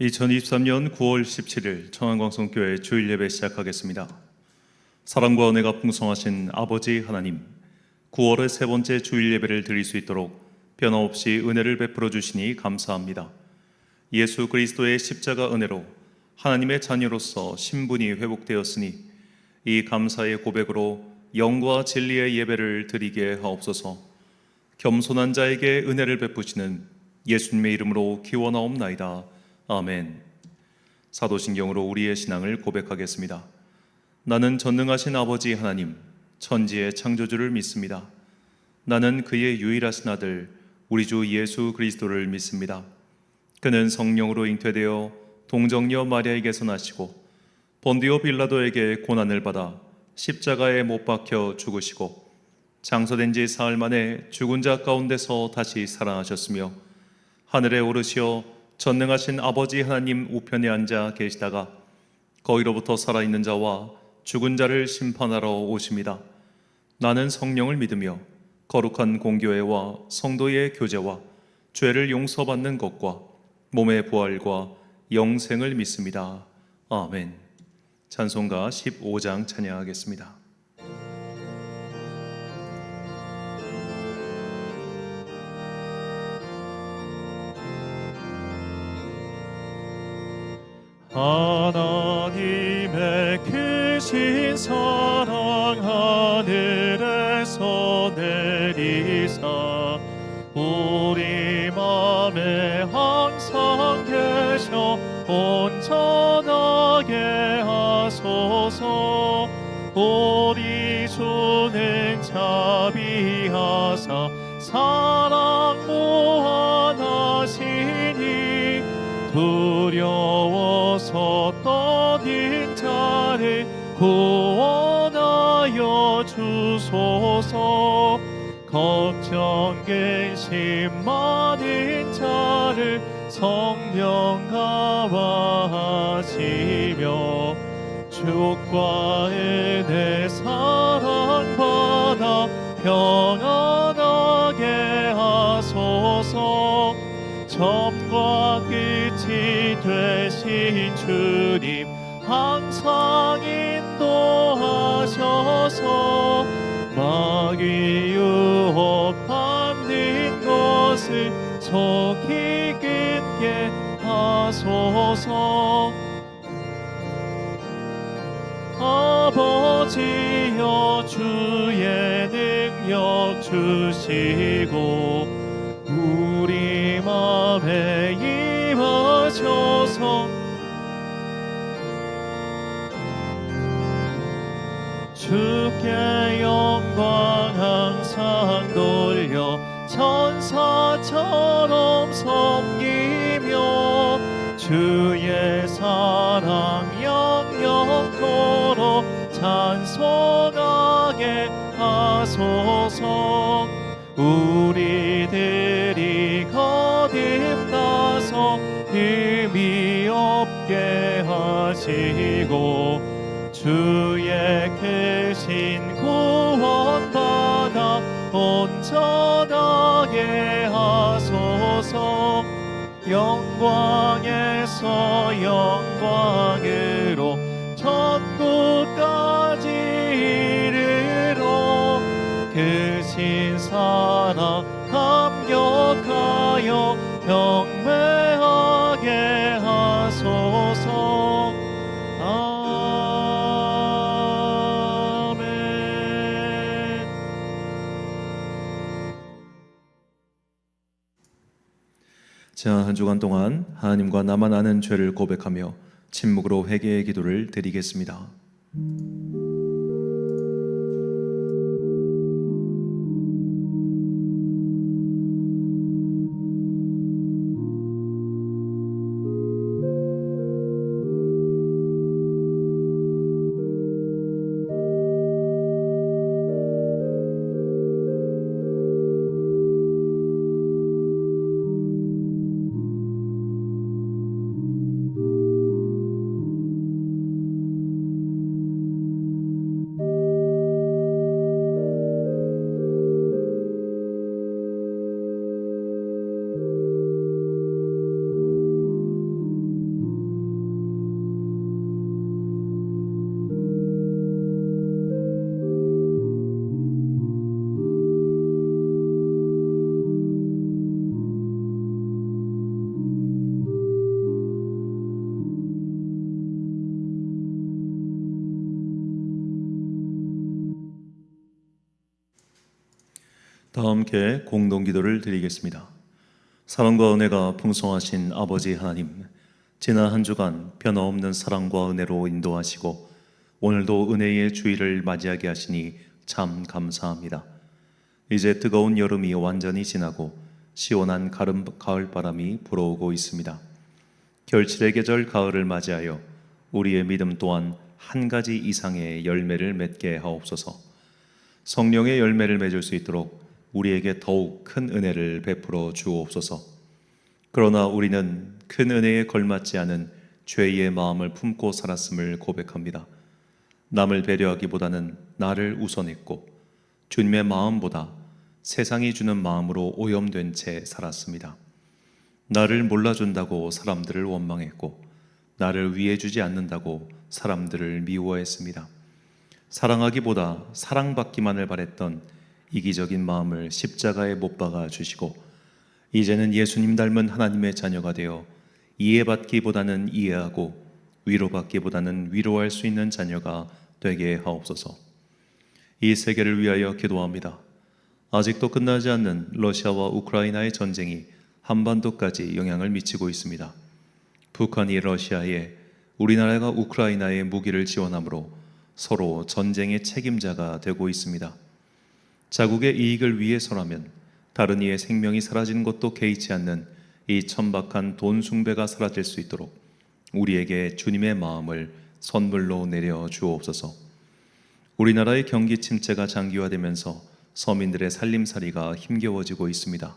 2023년 9월 17일 청안광성교회 주일 예배 시작하겠습니다. 사랑과 은혜가 풍성하신 아버지 하나님, 9월의 세 번째 주일 예배를 드릴 수 있도록 변함없이 은혜를 베풀어 주시니 감사합니다. 예수 그리스도의 십자가 은혜로 하나님의 자녀로서 신분이 회복되었으니 이 감사의 고백으로 영과 진리의 예배를 드리게 하옵소서. 겸손한 자에게 은혜를 베푸시는 예수님의 이름으로 기원하옵나이다. 아멘. 사도신경으로 우리의 신앙을 고백하겠습니다. 나는 전능하신 아버지 하나님, 천지의 창조주를 믿습니다. 나는 그의 유일하신 아들, 우리 주 예수 그리스도를 믿습니다. 그는 성령으로 잉태되어 동정녀 마리아에게서 나시고 본디오 빌라도에게 고난을 받아 십자가에 못 박혀 죽으시고 장사된 지 사흘 만에 죽은 자 가운데서 다시 살아나셨으며 하늘에 오르시어 전능하신 아버지 하나님 우편에 앉아 계시다가 거기로부터 살아있는 자와 죽은 자를 심판하러 오십니다. 나는 성령을 믿으며 거룩한 공교회와 성도의 교제와 죄를 용서받는 것과 몸의 부활과 영생을 믿습니다. 아멘. 찬송가 15장 찬양하겠습니다. 하나님의 크신 사랑 하늘에서 내리사 우리 맘에 항상 계셔 온전하게 하소서. 우리 주는 자비하사 사랑 무한하시니 두려워서 떠든 자를 구원하여 주소서. 걱정 근심 많은 자를 성령감화하시며 주과 은혜 사랑받아 평안하게 하소서. 처음과 끝이 되신 주님 항상 인도하셔서 마귀 유혹 받는 것을 속히 끊게 하소서. 아버지여 주의 능력 주시고 우리 맘에 임하셔서 주께 영광 항상 돌려 천사처럼 섬기며 주의 사랑 영영토록 찬송하게 하소서. 우리들이 거듭나서 흠이 없게 하시고 주의 크신 구원받아 온전하게 하소서. 영광에서 영광으로 천국까지 이르러 크신 사랑 감격하여 경배하게 하소서. 아멘. 지난 한 주간 동안 하나님과 나만 아는 죄를 고백하며 침묵으로 회개의 기도를 드리겠습니다. 다 함께 공동기도를 드리겠습니다. 사랑과 은혜가 풍성하신 아버지 하나님, 지난 한 주간 변함없는 사랑과 은혜로 인도하시고 오늘도 은혜의 주일을 맞이하게 하시니 참 감사합니다. 이제 뜨거운 여름이 완전히 지나고 시원한 가을바람이 불어오고 있습니다. 결실의 계절 가을을 맞이하여 우리의 믿음 또한 한 가지 이상의 열매를 맺게 하옵소서. 성령의 열매를 맺을 수 있도록 우리에게 더욱 큰 은혜를 베풀어 주옵소서. 그러나 우리는 큰 은혜에 걸맞지 않은 죄의 마음을 품고 살았음을 고백합니다. 남을 배려하기보다는 나를 우선했고 주님의 마음보다 세상이 주는 마음으로 오염된 채 살았습니다. 나를 몰라준다고 사람들을 원망했고 나를 위해주지 않는다고 사람들을 미워했습니다. 사랑하기보다 사랑받기만을 바랬던 이기적인 마음을 십자가에 못 박아 주시고 이제는 예수님 닮은 하나님의 자녀가 되어 이해받기보다는 이해하고 위로받기보다는 위로할 수 있는 자녀가 되게 하옵소서. 이 세계를 위하여 기도합니다. 아직도 끝나지 않는 러시아와 우크라이나의 전쟁이 한반도까지 영향을 미치고 있습니다. 북한이 러시아에, 우리나라가 우크라이나에 무기를 지원함으로 서로 전쟁의 책임자가 되고 있습니다. 자국의 이익을 위해서라면 다른 이의 생명이 사라지는 것도 개의치 않는 이 천박한 돈 숭배가 사라질 수 있도록 우리에게 주님의 마음을 선물로 내려 주옵소서. 우리나라의 경기 침체가 장기화되면서 서민들의 살림살이가 힘겨워지고 있습니다.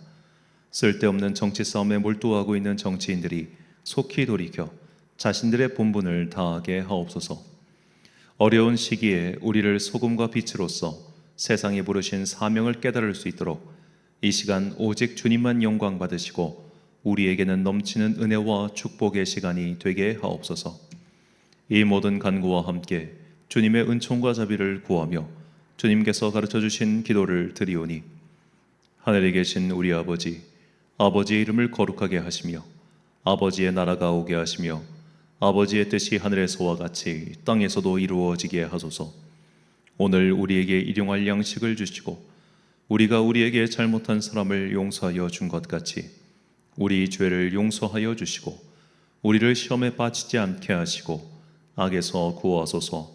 쓸데없는 정치 싸움에 몰두하고 있는 정치인들이 속히 돌이켜 자신들의 본분을 다하게 하옵소서. 어려운 시기에 우리를 소금과 빛으로서 세상에 부르신 사명을 깨달을 수 있도록 이 시간 오직 주님만 영광 받으시고 우리에게는 넘치는 은혜와 축복의 시간이 되게 하옵소서. 이 모든 간구와 함께 주님의 은총과 자비를 구하며 주님께서 가르쳐 주신 기도를 드리오니 하늘에 계신 우리 아버지, 아버지의 이름을 거룩하게 하시며 아버지의 나라가 오게 하시며 아버지의 뜻이 하늘에서와 같이 땅에서도 이루어지게 하소서. 오늘 우리에게 일용할 양식을 주시고 우리가 우리에게 잘못한 사람을 용서하여 준 것 같이 우리 죄를 용서하여 주시고 우리를 시험에 빠지지 않게 하시고 악에서 구하소서.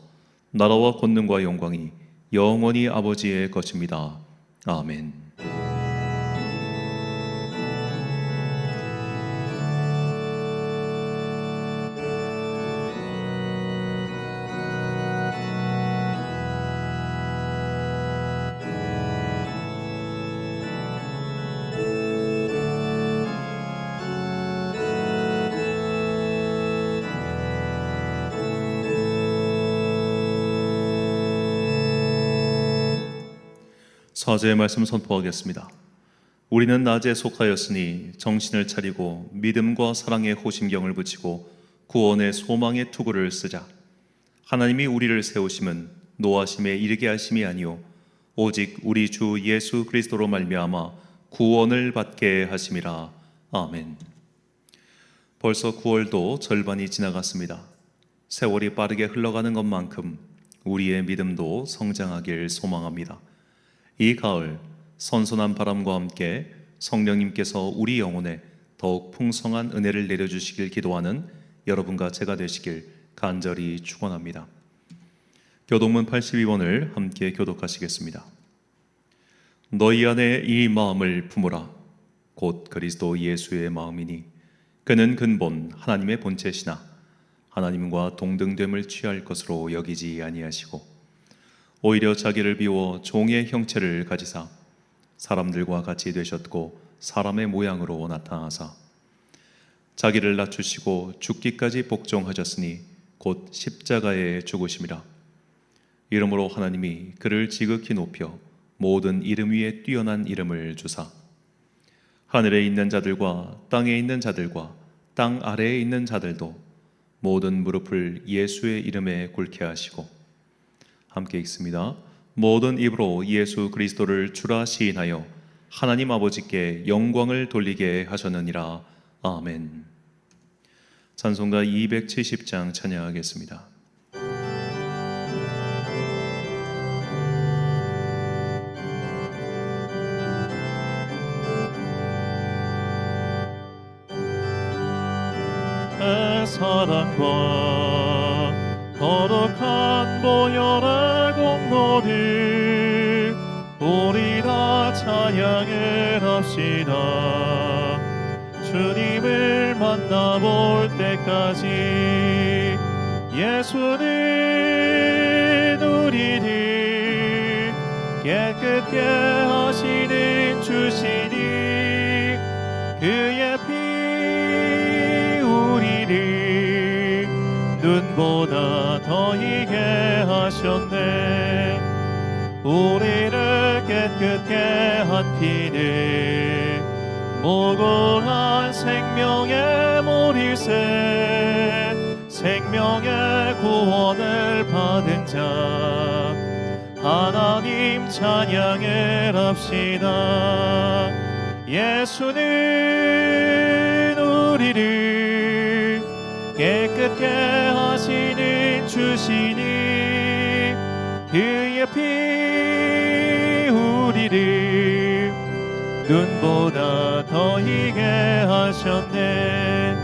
나라와 권능과 영광이 영원히 아버지의 것입니다. 아멘. 사제의 말씀 선포하겠습니다. 우리는 낮에 속하였으니 정신을 차리고 믿음과 사랑의 호심경을 붙이고 구원의 소망의 투구를 쓰자. 하나님이 우리를 세우심은 노하심에 이르게 하심이 아니요 오직 우리 주 예수 그리스도로 말미암아 구원을 받게 하심이라. 아멘. 벌써 9월도 절반이 지나갔습니다. 세월이 빠르게 흘러가는 것만큼 우리의 믿음도 성장하길 소망합니다. 이 가을 선선한 바람과 함께 성령님께서 우리 영혼에 더욱 풍성한 은혜를 내려주시길 기도하는 여러분과 제가 되시길 간절히 축원합니다. 교독문 82번을 함께 교독하시겠습니다. 너희 안에 이 마음을 품으라. 곧 그리스도 예수의 마음이니 그는 근본 하나님의 본체시나 하나님과 동등됨을 취할 것으로 여기지 아니하시고 오히려 자기를 비워 종의 형체를 가지사 사람들과 같이 되셨고 사람의 모양으로 나타나사 자기를 낮추시고 죽기까지 복종하셨으니 곧 십자가에 죽으심이라. 이러므로 하나님이 그를 지극히 높여 모든 이름 위에 뛰어난 이름을 주사 하늘에 있는 자들과 땅에 있는 자들과 땅 아래에 있는 자들도 모든 무릎을 예수의 이름에 꿇게 하시고 함께 읽습니다. 모든 입으로 예수 그리스도를 주라 시인하여 하나님 아버지께 영광을 돌리게 하셨느니라. 아멘. 찬송가 270장 찬양하겠습니다. 사랑과 거룩한 보혈의 공로를 우리 다 찬양을 합시다. 주님을 만나볼 때까지 예수는 우리를 깨끗게 하시는 주시니 그의 피 우리를 눈보다 더 희게 하셨네. 우리를 깨끗게 한 피는 무고한 생명의 모리새 생명의 구원을 받은 자 하나님 찬양을 합시다. 예수는 우리를 깨끗게 하시는 주시니 그의 피 우리를 눈보다 더 희게 하셨네.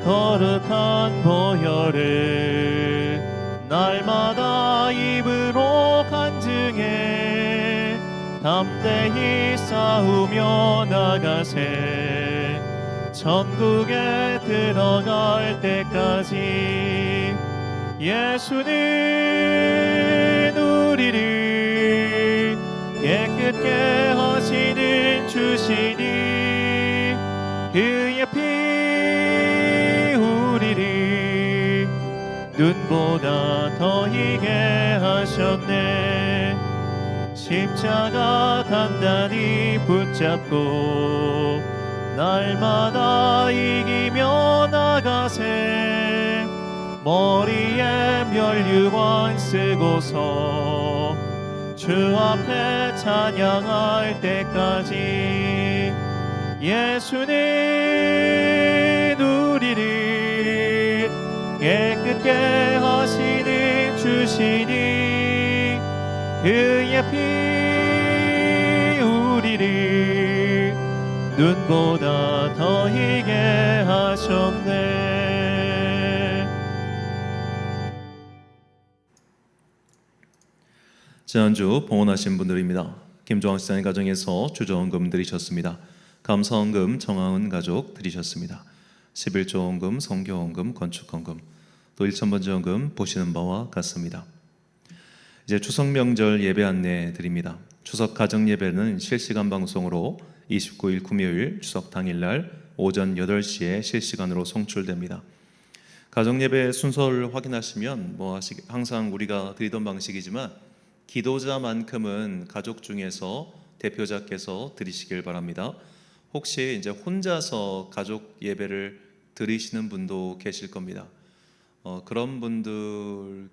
거룩한 보혈을 날마다 입으로 간증해 담대히 싸우며 나가세. 천국에 들어갈 때까지 예수는 우리를 깨끗게 하시는 주시니 그의 피 우리를 눈보다 더 희게 하셨네. 십자가 단단히 붙잡고 날마다 이기며 나가세. 머리에 면류관 쓰고서 주 앞에 찬양할 때까지 예수는 우리를 깨끗게 하시는 주시니 그의 피 우리를 눈보다 더 희게 하셨네. 지난주 봉헌하신 분들입니다. 김종학 시장의 가정에서 주저헌금 드리셨습니다. 감사헌금 정하은 가족 드리셨습니다. 11조 헌금, 성교헌금, 건축헌금, 또 1,000번째 헌금 보시는 바와 같습니다. 이제 추석 명절 예배 안내 드립니다. 추석 가정 예배는 실시간 방송으로 29일 금요일 추석 당일날 오전 8시에 실시간으로 송출됩니다. 가정 예배 순서를 확인하시면 항상 우리가 드리던 방식이지만 기도자만큼은 가족 중에서 대표자께서 드리시길 바랍니다. 혹시 이제 혼자서 가족 예배를 드리시는 분도 계실 겁니다. 그런 분들을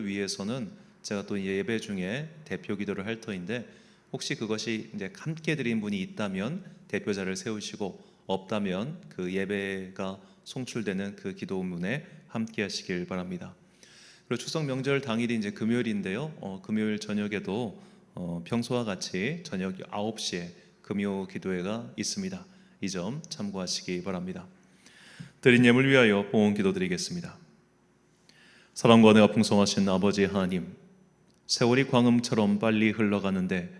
위해서는 제가 또 예배 중에 대표 기도를 할 터인데 혹시 그것이 이제 함께 드린 분이 있다면 대표자를 세우시고 없다면 그 예배가 송출되는 그 기도문에 함께 하시길 바랍니다. 그리고 추석 명절 당일이 이제 금요일인데요. 금요일 저녁에도 평소와 같이 저녁 9시에 금요 기도회가 있습니다. 이 점 참고하시기 바랍니다. 드린 예물 위하여 봉헌 기도드리겠습니다. 사랑과 은혜가 풍성하신 아버지 하나님, 세월이 광음처럼 빨리 흘러가는데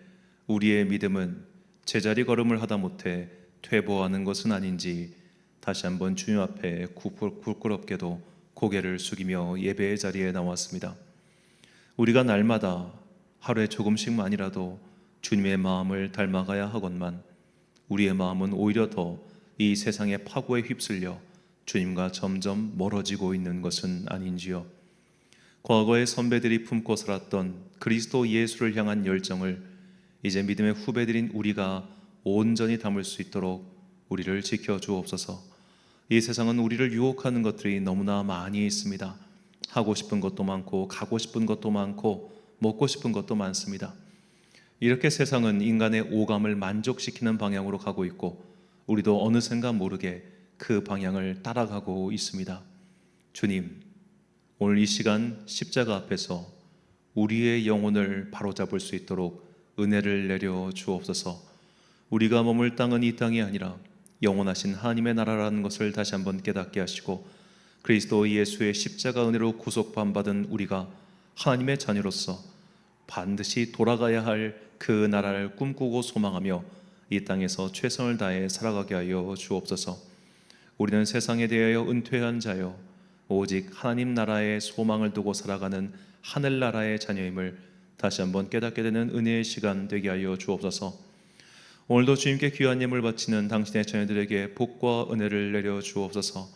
우리의 믿음은 제자리 걸음을 하다 못해 퇴보하는 것은 아닌지 다시 한번 주님 앞에 부끄럽게도 고개를 숙이며 예배의 자리에 나왔습니다. 우리가 날마다 하루에 조금씩만이라도 주님의 마음을 닮아가야 하건만 우리의 마음은 오히려 더 이 세상의 파고에 휩쓸려 주님과 점점 멀어지고 있는 것은 아닌지요. 과거의 선배들이 품고 살았던 그리스도 예수를 향한 열정을 이제 믿음의 후배들인 우리가 온전히 담을 수 있도록 우리를 지켜주옵소서. 이 세상은 우리를 유혹하는 것들이 너무나 많이 있습니다. 하고 싶은 것도 많고 가고 싶은 것도 많고 먹고 싶은 것도 많습니다. 이렇게 세상은 인간의 오감을 만족시키는 방향으로 가고 있고 우리도 어느샌가 모르게 그 방향을 따라가고 있습니다. 주님, 오늘 이 시간 십자가 앞에서 우리의 영혼을 바로잡을 수 있도록 은혜를 내려 주옵소서. 우리가 머물 땅은 이 땅이 아니라 영원하신 하나님의 나라라는 것을 다시 한번 깨닫게 하시고, 그리스도 예수의 십자가 은혜로 구속받은 우리가 하나님의 자녀로서 반드시 돌아가야 할 그 나라를 꿈꾸고 소망하며 이 땅에서 최선을 다해 살아가게 하여 주옵소서. 우리는 세상에 대하여 은퇴한 자요 오직 하나님 나라의 소망을 두고 살아가는 하늘나라의 자녀임을 다시 한번 깨닫게 되는 은혜의 시간 되게 하여 주옵소서. 오늘도 주님께 귀한 예물 바치는 당신의 자녀들에게 복과 은혜를 내려 주옵소서.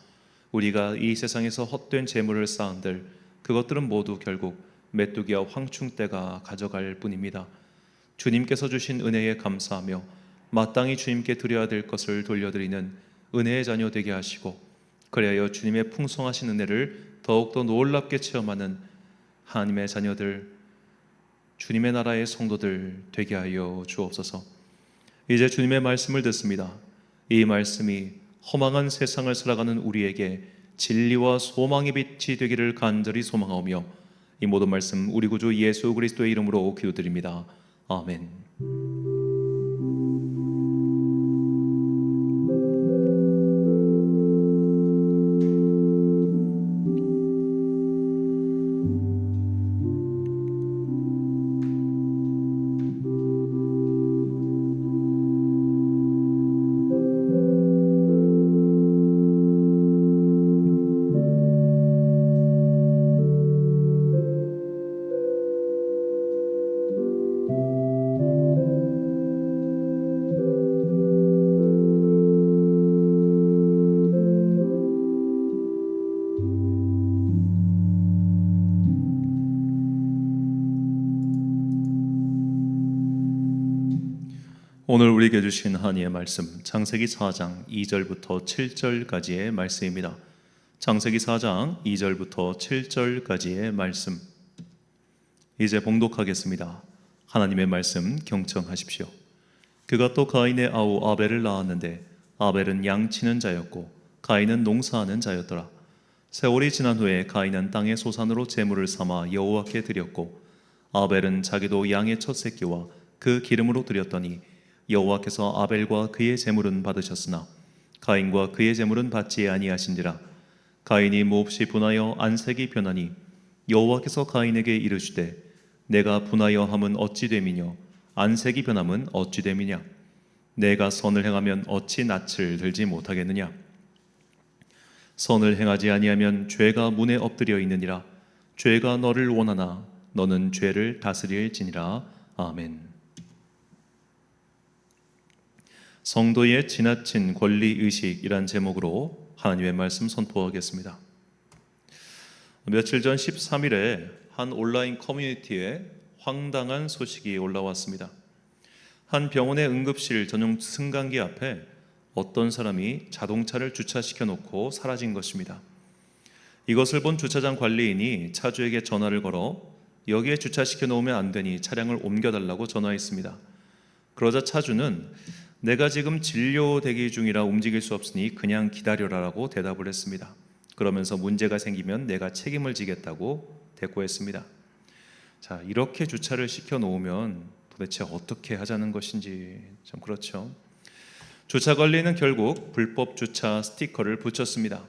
우리가 이 세상에서 헛된 재물을 쌓은들 그것들은 모두 결국 메뚜기와 황충떼가 가져갈 뿐입니다. 주님께서 주신 은혜에 감사하며 마땅히 주님께 드려야 될 것을 돌려드리는 은혜의 자녀 되게 하시고, 그리하여 주님의 풍성하신 은혜를 더욱더 놀랍게 체험하는 하나님의 자녀들, 주님의 나라의 성도들 되게 하여 주옵소서. 이제 주님의 말씀을 듣습니다. 이 말씀이 허망한 세상을 살아가는 우리에게 진리와 소망의 빛이 되기를 간절히 소망하오며, 이 모든 말씀 우리 구주 예수 그리스도의 이름으로 기도드립니다. 아멘. 오늘 우리에게 주신 하나님의 말씀, 창세기 4장 2절부터 7절까지의 말씀입니다. 창세기 4장 2절부터 7절까지의 말씀, 이제 봉독하겠습니다. 하나님의 말씀 경청하십시오. 그가 또 가인의 아우 아벨을 낳았는데 아벨은 양치는 자였고 가인은 농사하는 자였더라. 세월이 지난 후에 가인은 땅의 소산으로 제물을 삼아 여호와께 드렸고, 아벨은 자기도 양의 첫 새끼와 그 기름으로 드렸더니 여호와께서 아벨과 그의 제물은 받으셨으나 가인과 그의 제물은 받지 아니하신지라. 가인이 몹시 분하여 안색이 변하니 여호와께서 가인에게 이르시되 내가 분하여 함은 어찌 됨이뇨 안색이 변함은 어찌 됨이냐. 내가 선을 행하면 어찌 낯을 들지 못하겠느냐. 선을 행하지 아니하면 죄가 문에 엎드려 있느니라. 죄가 너를 원하나 너는 죄를 다스릴지니라. 아멘. 성도의 지나친 권리의식이란 제목으로 하나님의 말씀 선포하겠습니다. 며칠 전 13일에 한 온라인 커뮤니티에 황당한 소식이 올라왔습니다. 한 병원의 응급실 전용 승강기 앞에 어떤 사람이 자동차를 주차시켜 놓고 사라진 것입니다. 이것을 본 주차장 관리인이 차주에게 전화를 걸어 여기에 주차시켜 놓으면 안 되니 차량을 옮겨달라고 전화했습니다. 그러자 차주는 내가 지금 진료 대기 중이라 움직일 수 없으니 그냥 기다려라라고 대답을 했습니다. 그러면서 문제가 생기면 내가 책임을 지겠다고 대꾸했습니다. 자, 이렇게 주차를 시켜 놓으면 도대체 어떻게 하자는 것인지 좀 그렇죠. 주차 관리는 결국 불법 주차 스티커를 붙였습니다.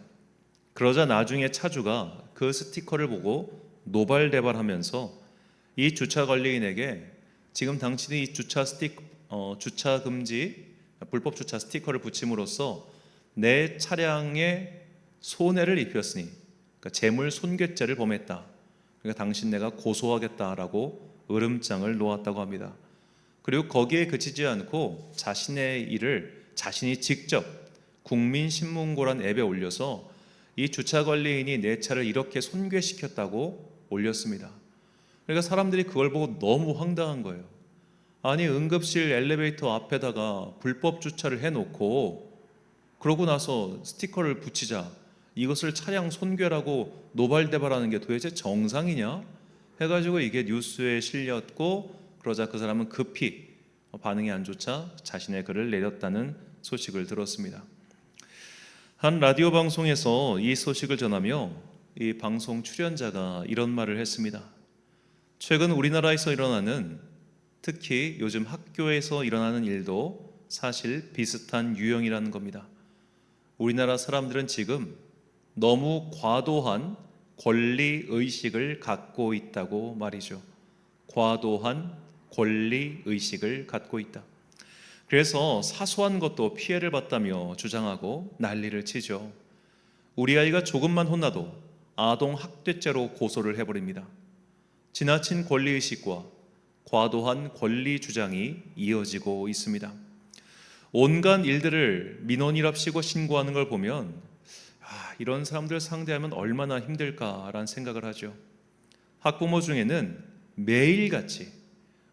그러자 나중에 차주가 그 스티커를 보고 노발대발하면서 이 주차 관리인에게 지금 당신이 이 주차 금지 불법 주차 스티커를 붙임으로써 내 차량에 손해를 입혔으니, 그러니까 재물 손괴죄를 범했다. 그러니까 당신 내가 고소하겠다라고 으름장을 놓았다고 합니다. 그리고 거기에 그치지 않고 자신의 일을 자신이 직접 국민신문고란 앱에 올려서 이 주차 관리인이 내 차를 이렇게 손괴시켰다고 올렸습니다. 그러니까 사람들이 그걸 보고 너무 황당한 거예요. 아니, 응급실 엘리베이터 앞에다가 불법 주차를 해놓고 그러고 나서 스티커를 붙이자, 이것을 차량 손괴라고 노발대발하는 게 도대체 정상이냐 해가지고 이게 뉴스에 실렸고, 그러자 그 사람은 급히 반응이 안 좋자 자신의 글을 내렸다는 소식을 들었습니다. 한 라디오 방송에서 이 소식을 전하며 이 방송 출연자가 이런 말을 했습니다. 최근 우리나라에서 일어나는, 특히 요즘 학교에서 일어나는 일도 사실 비슷한 유형이라는 겁니다. 우리나라 사람들은 지금 너무 과도한 권리 의식을 갖고 있다고 말이죠. 과도한 권리 의식을 갖고 있다. 그래서 사소한 것도 피해를 봤다며 주장하고 난리를 치죠. 우리 아이가 조금만 혼나도 아동 학대죄로 고소를 해버립니다. 지나친 권리 의식과 과도한 권리 주장이 이어지고 있습니다. 온갖 일들을 민원이랍시고 신고하는 걸 보면 이런 사람들 상대하면 얼마나 힘들까라는 생각을 하죠. 학부모 중에는 매일같이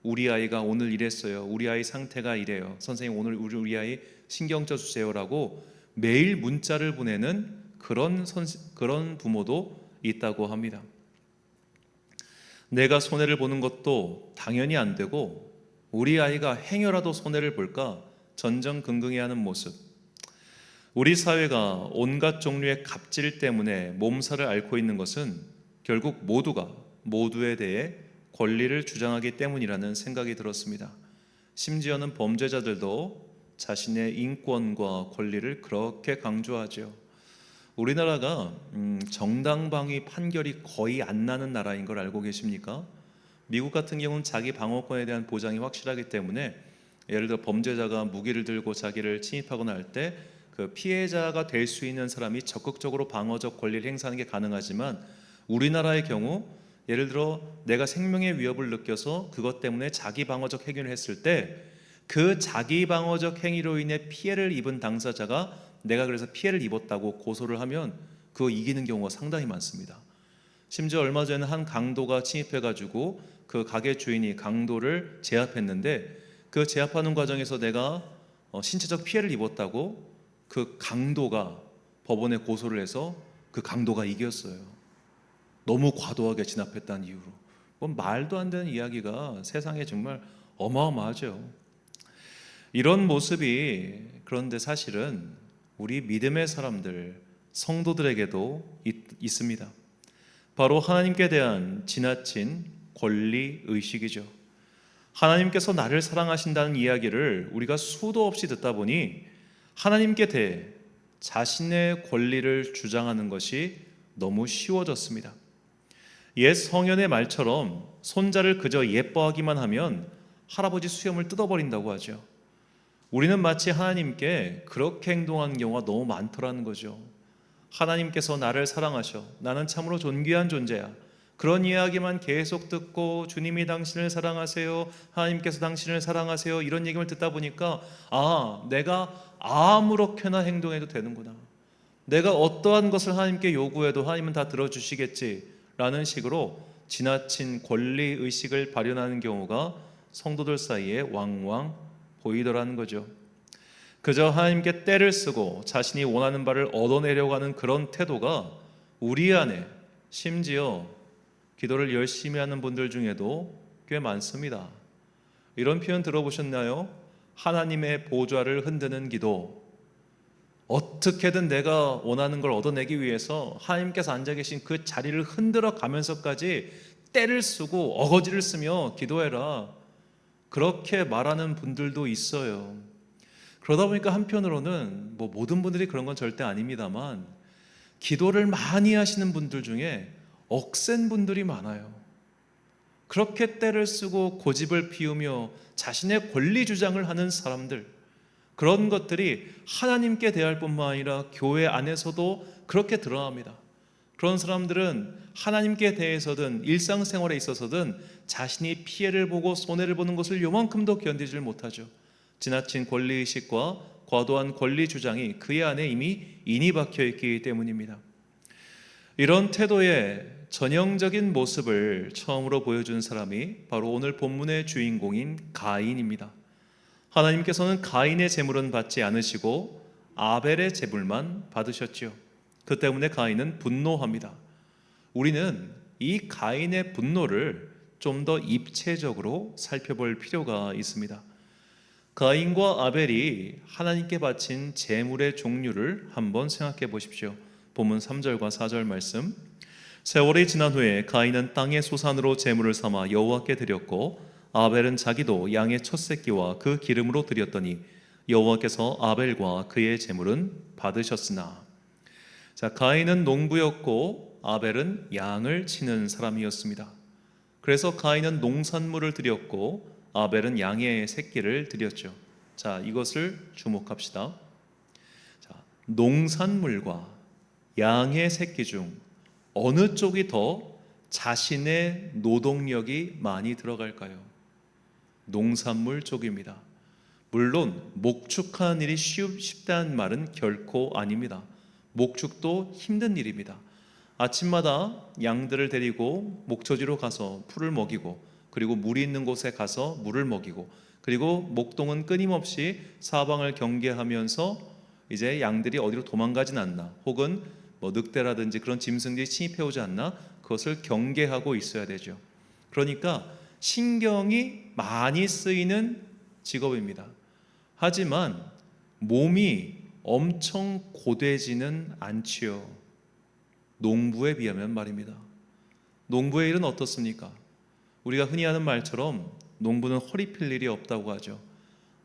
우리 아이가 오늘 이랬어요. 우리 아이 상태가 이래요. 선생님 오늘 우리 아이 신경 써주세요라고 매일 문자를 보내는 그런 부모도 있다고 합니다. 내가 손해를 보는 것도 당연히 안 되고 우리 아이가 행여라도 손해를 볼까 전전긍긍해하는 모습. 우리 사회가 온갖 종류의 갑질 때문에 몸살을 앓고 있는 것은 결국 모두가 모두에 대해 권리를 주장하기 때문이라는 생각이 들었습니다. 심지어는 범죄자들도 자신의 인권과 권리를 그렇게 강조하죠. 우리나라가 정당방위 판결이 거의 안 나는 나라인 걸 알고 계십니까? 미국 같은 경우는 자기 방어권에 대한 보장이 확실하기 때문에 예를 들어 범죄자가 무기를 들고 자기를 침입하거나 할 때 그 피해자가 될 수 있는 사람이 적극적으로 방어적 권리를 행사하는 게 가능하지만 우리나라의 경우 예를 들어 내가 생명의 위협을 느껴서 그것 때문에 자기 방어적 행위를 했을 때 그 자기 방어적 행위로 인해 피해를 입은 당사자가 내가 그래서 피해를 입었다고 고소를 하면 그거 이기는 경우가 상당히 많습니다. 심지어 얼마 전에 한 강도가 침입해가지고 그 가게 주인이 강도를 제압했는데 그 제압하는 과정에서 내가 신체적 피해를 입었다고 그 강도가 법원에 고소를 해서 그 강도가 이겼어요. 너무 과도하게 진압했다는 이유로. 말도 안 되는 이야기가 세상에 정말 어마어마하죠. 이런 모습이 그런데 사실은 우리 믿음의 사람들, 성도들에게도 있습니다. 바로 하나님께 대한 지나친 권리 의식이죠. 하나님께서 나를 사랑하신다는 이야기를 우리가 수도 없이 듣다 보니 하나님께 대해 자신의 권리를 주장하는 것이 너무 쉬워졌습니다. 옛 성현의 말처럼 손자를 그저 예뻐하기만 하면 할아버지 수염을 뜯어버린다고 하죠. 우리는 마치 하나님께 그렇게 행동하는 경우가 너무 많더라는 거죠. 하나님께서 나를 사랑하셔. 나는 참으로 존귀한 존재야. 그런 이야기만 계속 듣고 주님이 당신을 사랑하세요. 하나님께서 당신을 사랑하세요. 이런 얘기를 듣다 보니까 내가 아무렇게나 행동해도 되는구나. 내가 어떠한 것을 하나님께 요구해도 하나님은 다 들어주시겠지라는 식으로 지나친 권리의식을 발현하는 경우가 성도들 사이에 왕왕 보이더라는 거죠. 그저 하나님께 떼를 쓰고 자신이 원하는 바를 얻어내려고 하는 그런 태도가 우리 안에 심지어 기도를 열심히 하는 분들 중에도 꽤 많습니다. 이런 표현 들어보셨나요? 하나님의 보좌를 흔드는 기도. 어떻게든 내가 원하는 걸 얻어내기 위해서 하나님께서 앉아 계신 그 자리를 흔들어 가면서까지 떼를 쓰고 어거지를 쓰며 기도해라. 그렇게 말하는 분들도 있어요. 그러다 보니까 한편으로는 모든 분들이 그런 건 절대 아닙니다만 기도를 많이 하시는 분들 중에 억센 분들이 많아요. 그렇게 떼를 쓰고 고집을 피우며 자신의 권리 주장을 하는 사람들, 그런 것들이 하나님께 대할 뿐만 아니라 교회 안에서도 그렇게 드러납니다. 그런 사람들은 하나님께 대해서든 일상생활에 있어서든 자신이 피해를 보고 손해를 보는 것을 요만큼도 견디질 못하죠. 지나친 권리의식과 과도한 권리 주장이 그의 안에 이미 인이 박혀 있기 때문입니다. 이런 태도의 전형적인 모습을 처음으로 보여준 사람이 바로 오늘 본문의 주인공인 가인입니다. 하나님께서는 가인의 제물은 받지 않으시고 아벨의 제물만 받으셨지요. 그 때문에 가인은 분노합니다. 우리는 이 가인의 분노를 좀 더 입체적으로 살펴볼 필요가 있습니다. 가인과 아벨이 하나님께 바친 제물의 종류를 한번 생각해 보십시오. 본문 3절과 4절 말씀. 세월이 지난 후에 가인은 땅의 소산으로 제물을 삼아 여호와께 드렸고 아벨은 자기도 양의 첫 새끼와 그 기름으로 드렸더니 여호와께서 아벨과 그의 제물은 받으셨으나. 자, 가인은 농부였고 아벨은 양을 치는 사람이었습니다. 그래서 가인은 농산물을 드렸고 아벨은 양의 새끼를 드렸죠. 자, 이것을 주목합시다. 자, 농산물과 양의 새끼 중 어느 쪽이 더 자신의 노동력이 많이 들어갈까요? 농산물 쪽입니다. 물론 목축하는 일이 쉽다는 말은 결코 아닙니다. 목축도 힘든 일입니다. 아침마다 양들을 데리고 목초지로 가서 풀을 먹이고, 그리고 물이 있는 곳에 가서 물을 먹이고, 그리고 목동은 끊임없이 사방을 경계하면서 이제 양들이 어디로 도망가진 않나, 혹은 뭐 늑대라든지 그런 짐승들이 침입해 오지 않나, 그것을 경계하고 있어야 되죠. 그러니까 신경이 많이 쓰이는 직업입니다. 하지만 몸이 엄청 고되지는 않지요. 농부에 비하면 말입니다. 농부의 일은 어떻습니까? 우리가 흔히 하는 말처럼 농부는 허리 필 일이 없다고 하죠.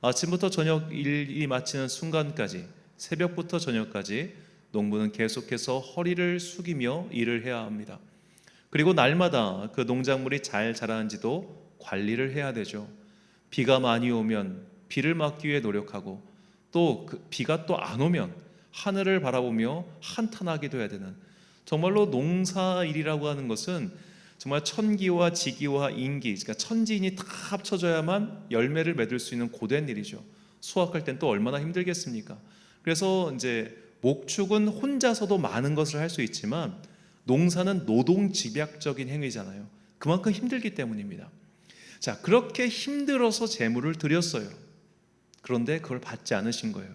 아침부터 저녁 일이 마치는 순간까지, 새벽부터 저녁까지 농부는 계속해서 허리를 숙이며 일을 해야 합니다. 그리고 날마다 그 농작물이 잘 자라는지도 관리를 해야 되죠. 비가 많이 오면 비를 막기 위해 노력하고, 또 그 비가 또 안 오면 하늘을 바라보며 한탄하기도 해야 되는, 정말로 농사일이라고 하는 것은 정말 천기와 지기와 인기, 그러니까 천지인이 다 합쳐져야만 열매를 맺을 수 있는 고된 일이죠. 수확할 땐 또 얼마나 힘들겠습니까? 그래서 이제 목축은 혼자서도 많은 것을 할 수 있지만 농사는 노동 집약적인 행위잖아요. 그만큼 힘들기 때문입니다. 자, 그렇게 힘들어서 제물을 드렸어요. 그런데 그걸 받지 않으신 거예요.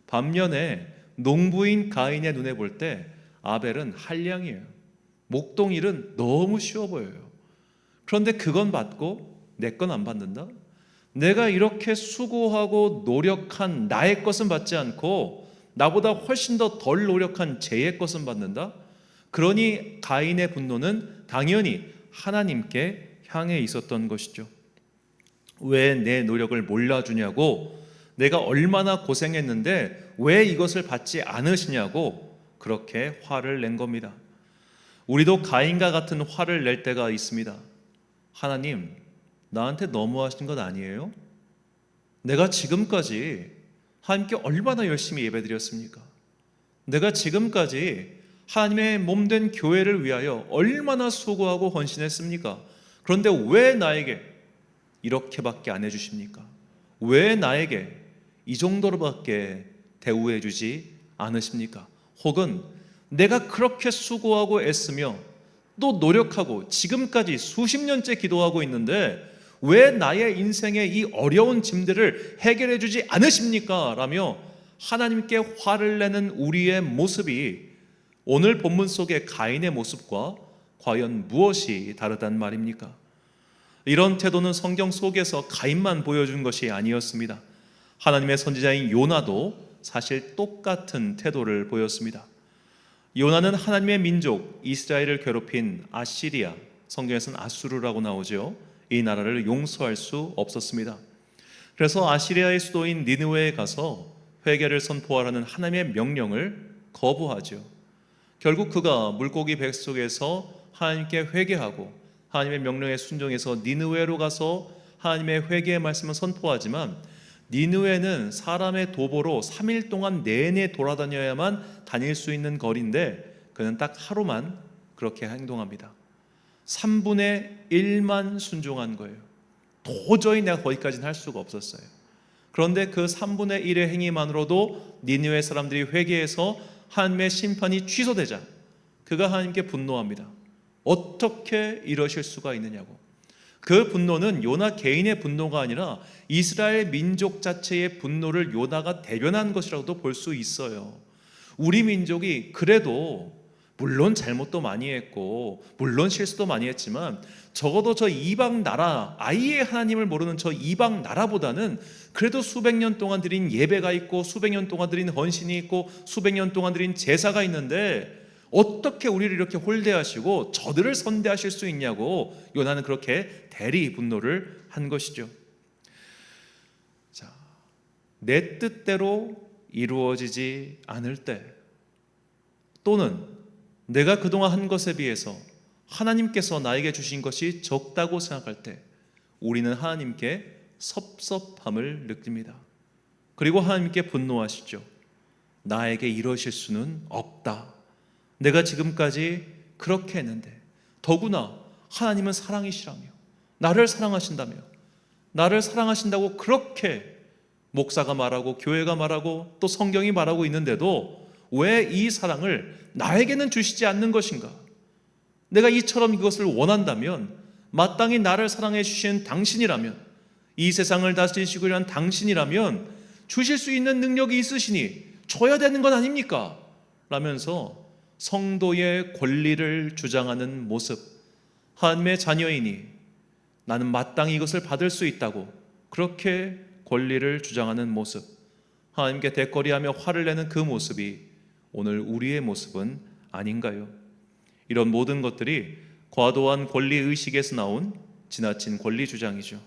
반면에 농부인 가인의 눈에 볼 때 아벨은 한량이에요. 목동일은 너무 쉬워 보여요. 그런데 그건 받고 내 건 안 받는다? 내가 이렇게 수고하고 노력한 나의 것은 받지 않고 나보다 훨씬 더 덜 노력한 쟤의 것은 받는다? 그러니 가인의 분노는 당연히 하나님께 향해 있었던 것이죠. 왜 내 노력을 몰라주냐고, 내가 얼마나 고생했는데 왜 이것을 받지 않으시냐고 그렇게 화를 낸 겁니다. 우리도 가인과 같은 화를 낼 때가 있습니다. 하나님, 나한테 너무하신 것 아니에요? 내가 지금까지 하나님께 얼마나 열심히 예배드렸습니까? 내가 지금까지 하나님의 몸된 교회를 위하여 얼마나 수고하고 헌신했습니까? 그런데 왜 나에게 이렇게밖에 안 해주십니까? 왜 나에게 이 정도로밖에 대우해 주지 않으십니까? 혹은 내가 그렇게 수고하고 애쓰며 또 노력하고 지금까지 수십 년째 기도하고 있는데 왜 나의 인생의 이 어려운 짐들을 해결해 주지 않으십니까? 라며 하나님께 화를 내는 우리의 모습이 오늘 본문 속의 가인의 모습과 과연 무엇이 다르단 말입니까? 이런 태도는 성경 속에서 가인만 보여준 것이 아니었습니다. 하나님의 선지자인 요나도 사실 똑같은 태도를 보였습니다. 요나는 하나님의 민족 이스라엘을 괴롭힌 아시리아, 성경에서는 아수르라고 나오죠. 이 나라를 용서할 수 없었습니다. 그래서 아시리아의 수도인 니느웨에 가서 회개를 선포하라는 하나님의 명령을 거부하죠. 결국 그가 물고기 뱃속에서 하나님께 회개하고 하나님의 명령에 순종해서 니느웨로 가서 하나님의 회개의 말씀을 선포하지만, 니느웨는 사람의 도보로 3일 동안 내내 돌아다녀야만 다닐 수 있는 거리인데 그는 딱 하루만 그렇게 행동합니다. 3분의 1만 순종한 거예요. 도저히 내가 거기까지는 할 수가 없었어요. 그런데 그 3분의 1의 행위만으로도 니느웨 사람들이 회개해서 하나님의 심판이 취소되자 그가 하나님께 분노합니다. 어떻게 이러실 수가 있느냐고. 그 분노는 요나 개인의 분노가 아니라 이스라엘 민족 자체의 분노를 요나가 대변한 것이라고도 볼 수 있어요. 우리 민족이 그래도 물론 잘못도 많이 했고 물론 실수도 많이 했지만 적어도 저 이방 나라, 아예 하나님을 모르는 저 이방 나라보다는 그래도 수백 년 동안 드린 예배가 있고 수백 년 동안 드린 헌신이 있고 수백 년 동안 드린 제사가 있는데 어떻게 우리를 이렇게 홀대하시고 저들을 선대하실 수 있냐고 요나는 그렇게 대리 분노를 한 것이죠. 자, 내 뜻대로 이루어지지 않을 때, 또는 내가 그동안 한 것에 비해서 하나님께서 나에게 주신 것이 적다고 생각할 때 우리는 하나님께 섭섭함을 느낍니다. 그리고 하나님께 분노하시죠. 나에게 이러실 수는 없다. 내가 지금까지 그렇게 했는데, 더구나 하나님은 사랑이시라며, 나를 사랑하신다며, 나를 사랑하신다고 그렇게 목사가 말하고 교회가 말하고 또 성경이 말하고 있는데도 왜 이 사랑을 나에게는 주시지 않는 것인가? 내가 이처럼 이것을 원한다면, 마땅히 나를 사랑해 주신 당신이라면, 이 세상을 다스리시고 한 당신이라면 주실 수 있는 능력이 있으시니 줘야 되는 건 아닙니까? 라면서 성도의 권리를 주장하는 모습, 하나님의 자녀이니 나는 마땅히 이것을 받을 수 있다고 그렇게 권리를 주장하는 모습, 하나님께 대거리하며 화를 내는 그 모습이 오늘 우리의 모습은 아닌가요? 이런 모든 것들이 과도한 권리의식에서 나온 지나친 권리 주장이죠.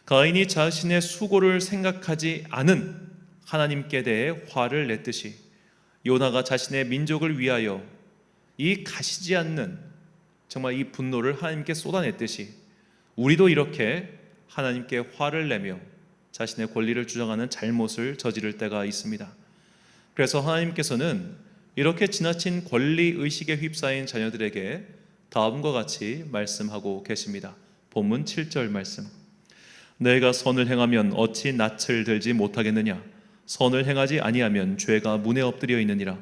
가인이 자신의 수고를 생각하지 않은 하나님께 대해 화를 냈듯이 요나가 자신의 민족을 위하여 이 가시지 않는 정말 이 분노를 하나님께 쏟아냈듯이 우리도 이렇게 하나님께 화를 내며 자신의 권리를 주장하는 잘못을 저지를 때가 있습니다. 그래서 하나님께서는 이렇게 지나친 권리의식에 휩싸인 자녀들에게 다음과 같이 말씀하고 계십니다. 본문 7절 말씀. 내가 선을 행하면 어찌 낯을 들지 못하겠느냐? 선을 행하지 아니하면 죄가 문에 엎드려 있느니라.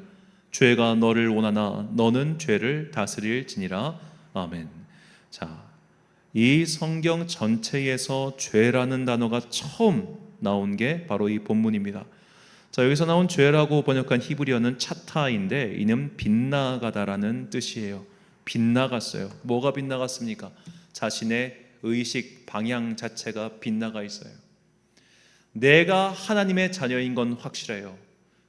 죄가 너를 원하나 너는 죄를 다스릴지니라. 아멘. 자, 이 성경 전체에서 죄라는 단어가 처음 나온 게 바로 이 본문입니다. 자, 여기서 나온 죄라고 번역한 히브리어는 차타인데 이는 빗나가다라는 뜻이에요. 빗나갔어요. 뭐가 빗나갔습니까? 자신의 의식, 방향 자체가 빗나가 있어요. 내가 하나님의 자녀인 건 확실해요.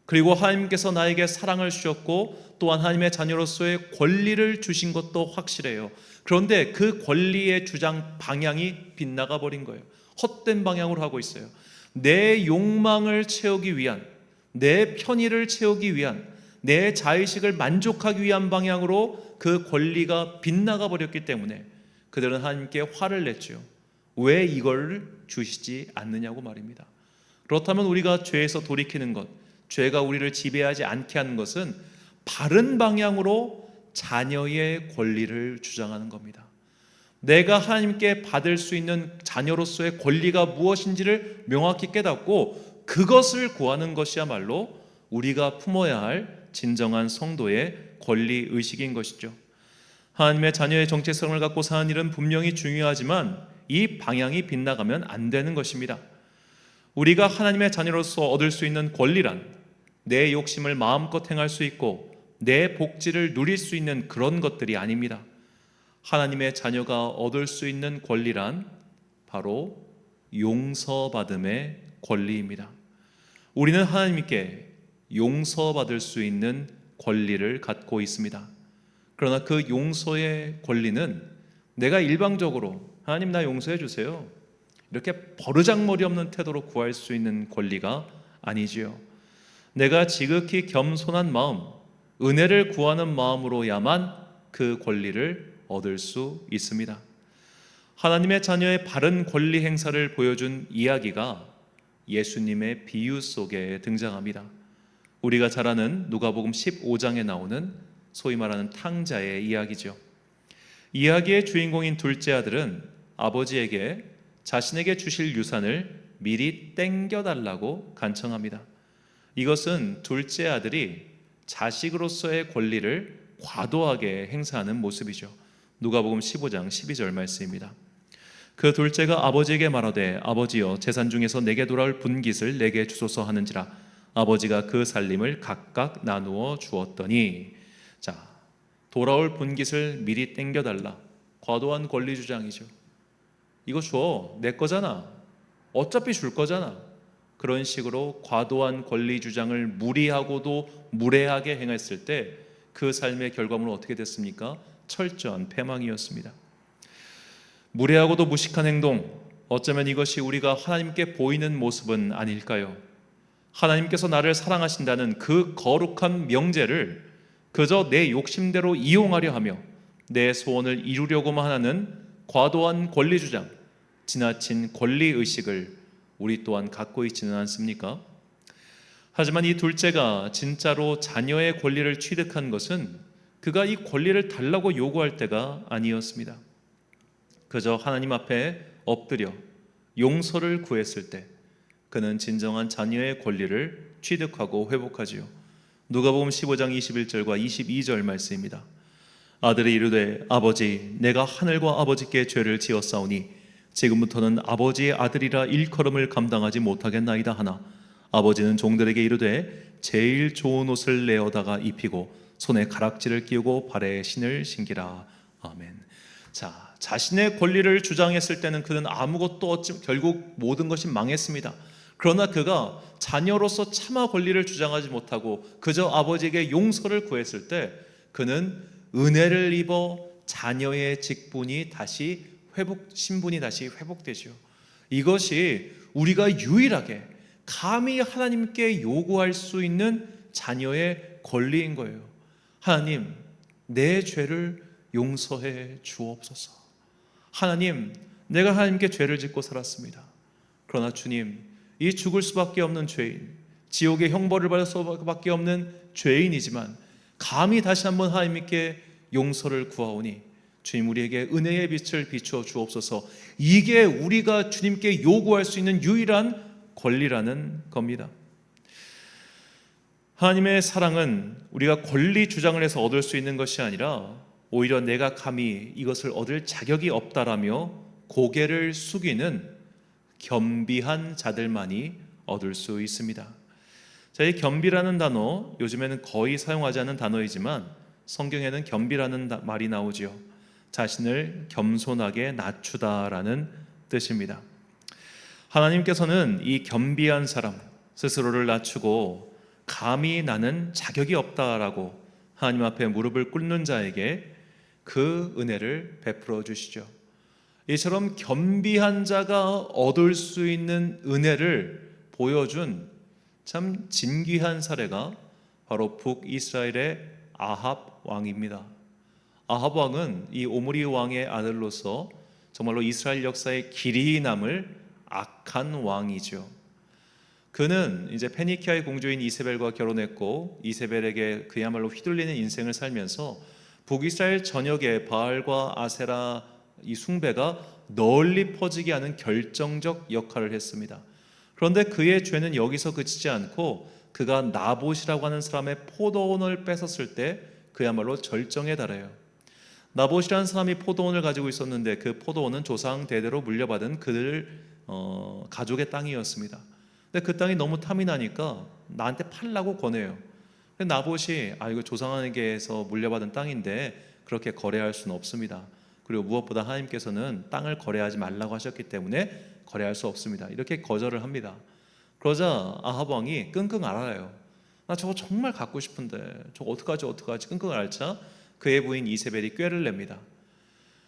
그리고 하나님께서 나에게 사랑을 주셨고 또한 하나님의 자녀로서의 권리를 주신 것도 확실해요. 그런데 그 권리의 주장 방향이 빗나가 버린 거예요. 헛된 방향으로 하고 있어요. 내 욕망을 채우기 위한, 내 편의를 채우기 위한, 내 자의식을 만족하기 위한 방향으로 그 권리가 빗나가 버렸기 때문에 그들은 하나님께 화를 냈죠. 왜 이걸 주시지 않느냐고 말입니다. 그렇다면 우리가 죄에서 돌이키는 것, 죄가 우리를 지배하지 않게 하는 것은 바른 방향으로 자녀의 권리를 주장하는 겁니다. 내가 하나님께 받을 수 있는 자녀로서의 권리가 무엇인지를 명확히 깨닫고 그것을 구하는 것이야말로 우리가 품어야 할 진정한 성도의 권리의식인 것이죠. 하나님의 자녀의 정체성을 갖고 사는 일은 분명히 중요하지만 이 방향이 빗나가면 안 되는 것입니다. 우리가 하나님의 자녀로서 얻을 수 있는 권리란 내 욕심을 마음껏 행할 수 있고 내 복지를 누릴 수 있는 그런 것들이 아닙니다. 하나님의 자녀가 얻을 수 있는 권리란 바로 용서받음의 권리입니다. 우리는 하나님께 용서받을 수 있는 권리를 갖고 있습니다. 그러나 그 용서의 권리는 내가 일방적으로 하나님 나 용서해 주세요 이렇게 버르장머리 없는 태도로 구할 수 있는 권리가 아니지요. 내가 지극히 겸손한 마음, 은혜를 구하는 마음으로야만 그 권리를 얻을 수 있습니다. 하나님의 자녀의 바른 권리 행사를 보여준 이야기가 예수님의 비유 속에 등장합니다. 우리가 잘 아는 누가복음 15장에 나오는 소위 말하는 탕자의 이야기죠. 이야기의 주인공인 둘째 아들은 아버지에게 자신에게 주실 유산을 미리 땡겨달라고 간청합니다. 이것은 둘째 아들이 자식으로서의 권리를 과도하게 행사하는 모습이죠. 누가복음 15장 12절 말씀입니다. 그 둘째가 아버지에게 말하되 아버지여 재산 중에서 내게 돌아올 분깃을 내게 주소서 하는지라. 아버지가 그 살림을 각각 나누어 주었더니, 자, 돌아올 분깃을 미리 땡겨달라. 과도한 권리 주장이죠. 이거 줘, 내 거잖아, 어차피 줄 거잖아. 그런 식으로 과도한 권리 주장을 무리하고도 무례하게 행했을 때 그 삶의 결과물은 어떻게 됐습니까? 철저한 패망이었습니다. 무례하고도 무식한 행동, 어쩌면 이것이 우리가 하나님께 보이는 모습은 아닐까요? 하나님께서 나를 사랑하신다는 그 거룩한 명제를 그저 내 욕심대로 이용하려 하며 내 소원을 이루려고만 하는 과도한 권리주장, 지나친 권리의식을 우리 또한 갖고 있지는 않습니까? 하지만 이 둘째가 진짜로 자녀의 권리를 취득한 것은 그가 이 권리를 달라고 요구할 때가 아니었습니다. 그저 하나님 앞에 엎드려 용서를 구했을 때 그는 진정한 자녀의 권리를 취득하고 회복하지요. 누가복음 15장 21절과 22절 말씀입니다. 아들이 이르되 아버지 내가 하늘과 아버지께 죄를 지었사오니 지금부터는 아버지의 아들이라 일컬음을 감당하지 못하겠나이다 하나 아버지는 종들에게 이르되 제일 좋은 옷을 내어다가 입히고 손에 가락지를 끼우고 발에 신을 신기라. 아멘. 자, 자신의 권리를 주장했을 때는 그는 아무것도 얻지, 결국 모든 것이 망했습니다. 그러나 그가 자녀로서 차마 권리를 주장하지 못하고 그저 아버지에게 용서를 구했을 때 그는 은혜를 입어 자녀의 직분이 다시 신분이 다시 회복되죠. 이것이 우리가 유일하게 감히 하나님께 요구할 수 있는 자녀의 권리인 거예요. 하나님, 내 죄를 용서해 주옵소서. 하나님, 내가 하나님께 죄를 짓고 살았습니다. 그러나 주님, 이 죽을 수밖에 없는 죄인, 지옥의 형벌을 받을 수밖에 없는 죄인이지만 감히 다시 한번 하나님께 용서를 구하오니 주님 우리에게 은혜의 빛을 비추어 주옵소서. 이게 우리가 주님께 요구할 수 있는 유일한 권리라는 겁니다. 하나님의 사랑은 우리가 권리 주장을 해서 얻을 수 있는 것이 아니라 오히려 내가 감히 이것을 얻을 자격이 없다라며 고개를 숙이는 겸비한 자들만이 얻을 수 있습니다. 자, 이 겸비라는 단어 요즘에는 거의 사용하지 않는 단어이지만 성경에는 겸비라는 말이 나오지요. 자신을 겸손하게 낮추다라는 뜻입니다. 하나님께서는 이 겸비한 사람, 스스로를 낮추고 감히 나는 자격이 없다라고 하나님 앞에 무릎을 꿇는 자에게 그 은혜를 베풀어 주시죠. 이처럼 겸비한 자가 얻을 수 있는 은혜를 보여준 참 진귀한 사례가 바로 북이스라엘의 아합 왕입니다. 아합 왕은 이 오므리 왕의 아들로서 정말로 이스라엘 역사에 길이 남을 악한 왕이죠. 그는 이제 페니키아의 공주인 이세벨과 결혼했고 이세벨에게 그야말로 휘둘리는 인생을 살면서 북이스라엘 전역에 바알과 아세라 이 숭배가 널리 퍼지게 하는 결정적 역할을 했습니다. 그런데 그의 죄는 여기서 그치지 않고 그가 나봇이라고 하는 사람의 포도원을 뺏었을 때 그야말로 절정에 달해요. 나봇이라는 사람이 포도원을 가지고 있었는데 그 포도원은 조상 대대로 물려받은 그들 가족의 땅이었습니다. 근데 그 땅이 너무 탐이 나니까 나한테 팔라고 권해요. 근데 나봇이 이거 조상에게서 물려받은 땅인데 그렇게 거래할 수는 없습니다. 그리고 무엇보다 하나님께서는 땅을 거래하지 말라고 하셨기 때문에 거래할 수 없습니다. 이렇게 거절을 합니다. 그러자 아합 왕이 끙끙 앓아요. 나 저거 정말 갖고 싶은데 저거 어떡하지 끙끙 앓자 그의 부인 이세벨이 꾀를 냅니다.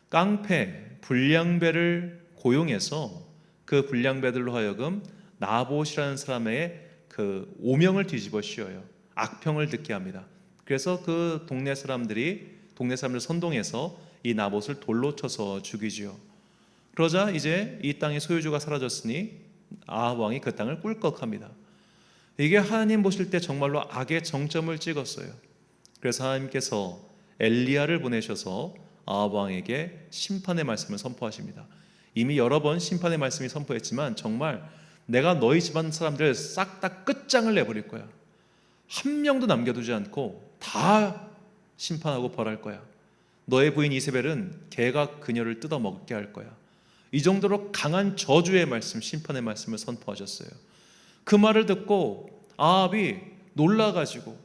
깡패 불량배를 고용해서 그 불량배들로 하여금 나봇이라는 사람의 그 오명을 뒤집어 씌워요. 악평을 듣게 합니다. 그래서 그 동네 사람들 선동해서 이 나봇을 돌로 쳐서 죽이지요. 그러자 이제 이 땅의 소유주가 사라졌으니 아합 왕이 그 땅을 꿀꺽합니다. 이게 하나님 보실 때 정말로 악의 정점을 찍었어요. 그래서 하나님께서 엘리야를 보내셔서 아합 왕에게 심판의 말씀을 선포하십니다. 이미 여러 번 심판의 말씀이 선포했지만 정말 내가 너희 집안 사람들을 싹 다 끝장을 내버릴 거야. 한 명도 남겨두지 않고 다 심판하고 벌할 거야. 너의 부인 이세벨은 개가 그녀를 뜯어먹게 할 거야. 이 정도로 강한 저주의 말씀, 심판의 말씀을 선포하셨어요. 그 말을 듣고 아합이 놀라가지고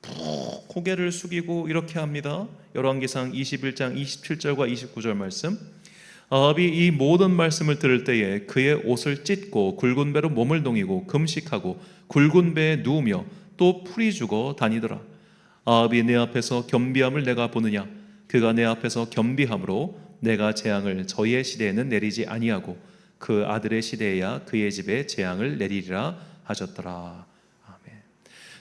푹 고개를 숙이고 이렇게 합니다. 열왕기상 21장 27절과 29절 말씀. 아합이 이 모든 말씀을 들을 때에 그의 옷을 찢고 굵은 배로 몸을 동이고 금식하고 굵은 배에 누우며 또 풀이 죽어 다니더라. 아합이 내 앞에서 겸비함을 내가 보느냐? 그가 내 앞에서 겸비함으로 내가 재앙을 저희의 시대에는 내리지 아니하고 그 아들의 시대에야 그의 집에 재앙을 내리리라 하셨더라. 아멘.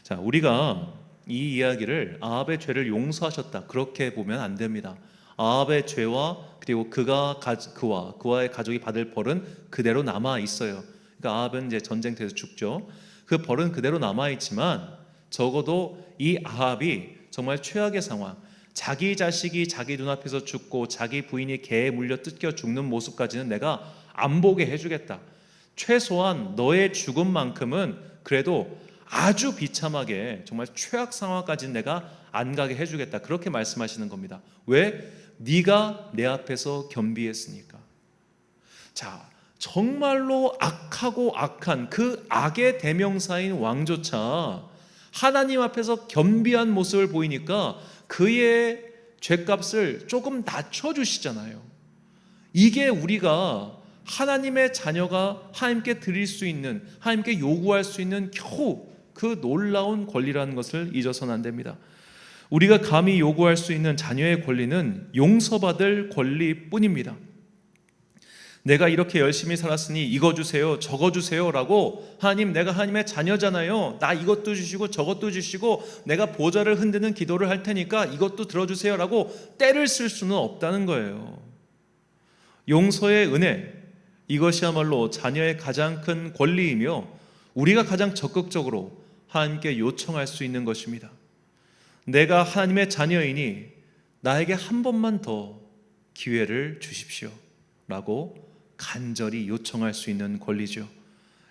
자, 우리가 이 이야기를 아합의 죄를 용서하셨다 그렇게 보면 안 됩니다. 아합의 죄와 그리고 그와의 가족이 받을 벌은 그대로 남아 있어요. 그러니까 아합은 이제 전쟁터에서 죽죠. 그 벌은 그대로 남아 있지만 적어도 이 아합이 정말 최악의 상황, 자기 자식이 자기 눈앞에서 죽고 자기 부인이 개에 물려 뜯겨 죽는 모습까지는 내가 안 보게 해주겠다. 최소한 너의 죽음만큼은 그래도 아주 비참하게 정말 최악 상황까지는 내가 안 가게 해주겠다. 그렇게 말씀하시는 겁니다. 왜? 네가 내 앞에서 겸비했으니까. 자, 정말로 악하고 악한 그 악의 대명사인 왕조차 하나님 앞에서 겸비한 모습을 보이니까 그의 죄값을 조금 낮춰주시잖아요. 이게 우리가 하나님의 자녀가 하나님께 드릴 수 있는, 하나님께 요구할 수 있는 겨우 그 놀라운 권리라는 것을 잊어서는 안 됩니다. 우리가 감히 요구할 수 있는 자녀의 권리는 용서받을 권리뿐입니다. 내가 이렇게 열심히 살았으니 이거 주세요, 저거 주세요 라고, 하나님 내가 하나님의 자녀잖아요, 나 이것도 주시고 저것도 주시고 내가 보좌를 흔드는 기도를 할 테니까 이것도 들어주세요 라고 때를 쓸 수는 없다는 거예요. 용서의 은혜, 이것이야말로 자녀의 가장 큰 권리이며 우리가 가장 적극적으로 하나님께 요청할 수 있는 것입니다. 내가 하나님의 자녀이니 나에게 한 번만 더 기회를 주십시오 라고 간절히 요청할 수 있는 권리죠.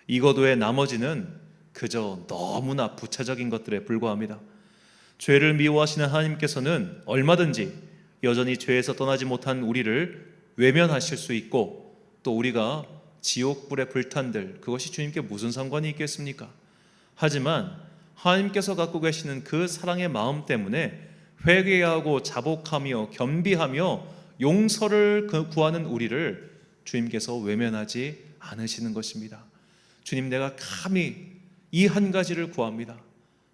이것 외에 나머지는 그저 너무나 부차적인 것들에 불과합니다. 죄를 미워하시는 하나님께서는 얼마든지 여전히 죄에서 떠나지 못한 우리를 외면하실 수 있고, 또 우리가 지옥불에 불탄들, 그것이 주님께 무슨 상관이 있겠습니까? 하지만 하나님께서 갖고 계시는 그 사랑의 마음 때문에 회개하고 자복하며 겸비하며 용서를 구하는 우리를 주님께서 외면하지 않으시는 것입니다. 주님, 내가 감히 이 한 가지를 구합니다.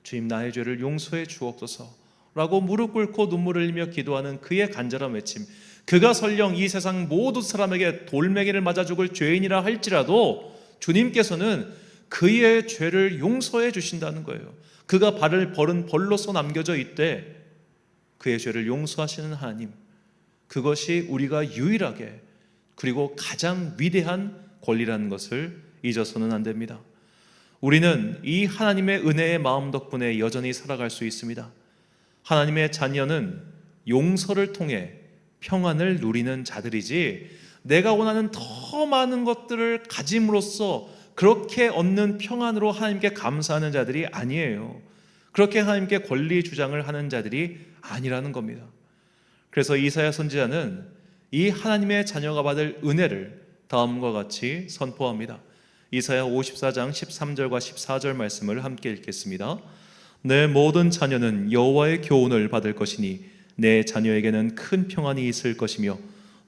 주님, 나의 죄를 용서해 주옵소서 라고 무릎 꿇고 눈물을 흘리며 기도하는 그의 간절한 외침, 그가 설령 이 세상 모든 사람에게 돌멩이를 맞아 죽을 죄인이라 할지라도 주님께서는 그의 죄를 용서해 주신다는 거예요. 그가 벌은 벌로서 남겨져 있되 그의 죄를 용서하시는 하나님, 그것이 우리가 유일하게 그리고 가장 위대한 권리라는 것을 잊어서는 안 됩니다. 우리는 이 하나님의 은혜의 마음 덕분에 여전히 살아갈 수 있습니다. 하나님의 자녀는 용서를 통해 평안을 누리는 자들이지, 내가 원하는 더 많은 것들을 가짐으로써 그렇게 얻는 평안으로 하나님께 감사하는 자들이 아니에요. 그렇게 하나님께 권리 주장을 하는 자들이 아니라는 겁니다. 그래서 이사야 선지자는 이 하나님의 자녀가 받을 은혜를 다음과 같이 선포합니다. 이사야 54장 13절과 14절 말씀을 함께 읽겠습니다. 내 모든 자녀는 여호와의 교훈을 받을 것이니 내 자녀에게는 큰 평안이 있을 것이며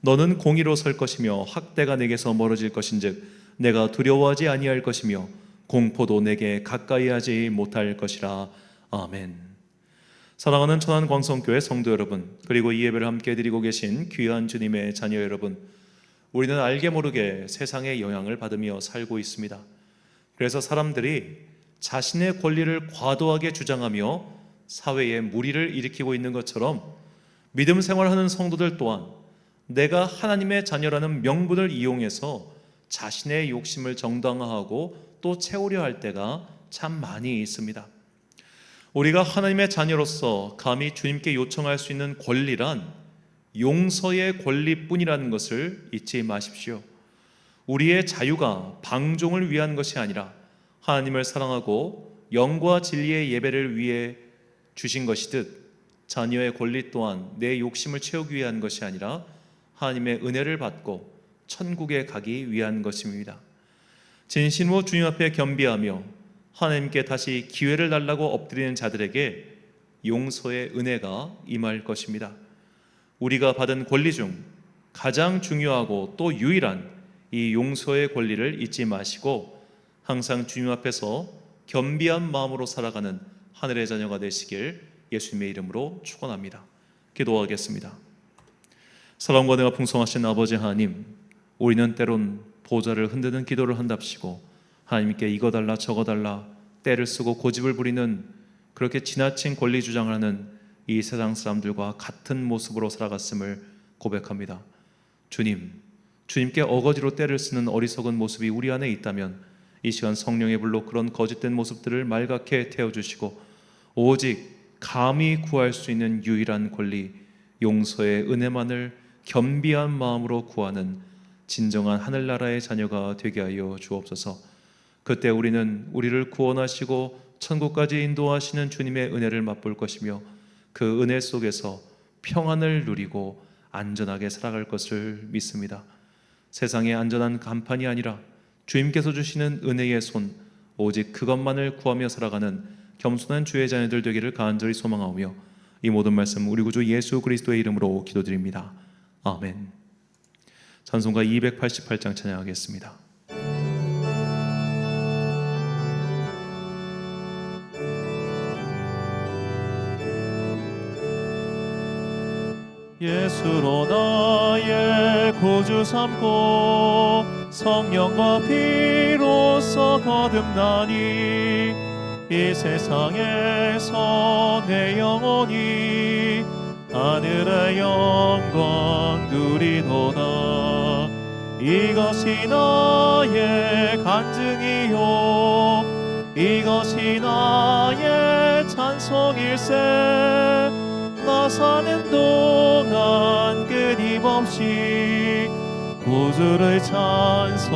너는 공의로 설 것이며 학대가 내게서 멀어질 것인즉 내가 두려워하지 아니할 것이며 공포도 내게 가까이 하지 못할 것이라. 아멘. 사랑하는 천안광성교회 성도 여러분, 그리고 이 예배를 함께 드리고 계신 귀한 주님의 자녀 여러분, 우리는 알게 모르게 세상의 영향을 받으며 살고 있습니다. 그래서 사람들이 자신의 권리를 과도하게 주장하며 사회에 무리를 일으키고 있는 것처럼 믿음 생활하는 성도들 또한 내가 하나님의 자녀라는 명분을 이용해서 자신의 욕심을 정당화하고 또 채우려 할 때가 참 많이 있습니다. 우리가 하나님의 자녀로서 감히 주님께 요청할 수 있는 권리란 용서의 권리뿐이라는 것을 잊지 마십시오. 우리의 자유가 방종을 위한 것이 아니라 하나님을 사랑하고 영과 진리의 예배를 위해 주신 것이듯, 자녀의 권리 또한 내 욕심을 채우기 위한 것이 아니라 하나님의 은혜를 받고 천국에 가기 위한 것입니다. 진심으로 주님 앞에 겸비하며 하나님께 다시 기회를 달라고 엎드리는 자들에게 용서의 은혜가 임할 것입니다. 우리가 받은 권리 중 가장 중요하고 또 유일한 이 용서의 권리를 잊지 마시고 항상 주님 앞에서 겸비한 마음으로 살아가는 하늘의 자녀가 되시길 예수님의 이름으로 축원합니다. 기도하겠습니다. 사랑과 은혜가 풍성하신 아버지 하나님, 우리는 때론 보좌를 흔드는 기도를 한답시고 하나님께 이거 달라 저거 달라 때를 쓰고 고집을 부리는 그렇게 지나친 권리 주장을 하는 이 세상 사람들과 같은 모습으로 살아갔음을 고백합니다. 주님께 어거지로 때를 쓰는 어리석은 모습이 우리 안에 있다면 이 시간 성령의 불로 그런 거짓된 모습들을 말갛게 태워주시고 오직 감히 구할 수 있는 유일한 권리, 용서의 은혜만을 겸비한 마음으로 구하는 진정한 하늘나라의 자녀가 되게 하여 주옵소서. 그때 우리는 우리를 구원하시고 천국까지 인도하시는 주님의 은혜를 맛볼 것이며 그 은혜 속에서 평안을 누리고 안전하게 살아갈 것을 믿습니다. 세상의 안전한 간판이 아니라 주님께서 주시는 은혜의 손, 오직 그것만을 구하며 살아가는 겸손한 주의 자녀들 되기를 간절히 소망하오며 이 모든 말씀 우리 구주 예수 그리스도의 이름으로 기도드립니다. 아멘. 찬송가 288장 찬양하겠습니다. 예수로 나의 구주 삼고 성령과 피로써 거듭나니 이 세상에서 내 영혼이 하늘의 영광 누리도다. 이것이 나의 간증이요 이것이 나의 찬송일세. 나 사는 동안 끊임없이 구주를 찬송하리로다.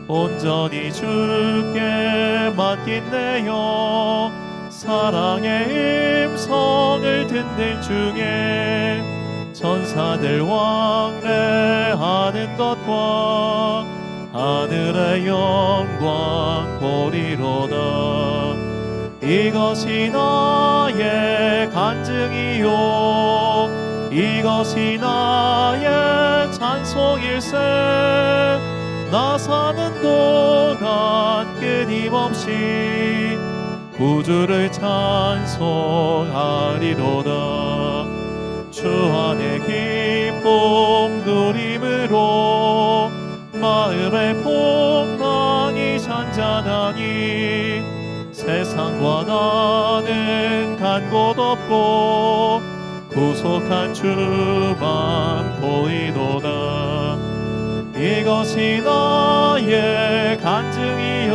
온전히 주께 맡긴 내 영 사랑의 음성을 듣는 중에 천사들 왕래하는 것과 하늘의 영광 보리로다. 이것이 나의 간증이요 이것이 나의 찬송일세. 나 사는 동안 끊임없이 구주를 찬송하리로다. 주 안에 기쁨 누림으로 마음의 폭망이 잔잔하니 세상과 나는 간 곳 없고 구속한 주만 보이도다. 이것이 나의 간증이요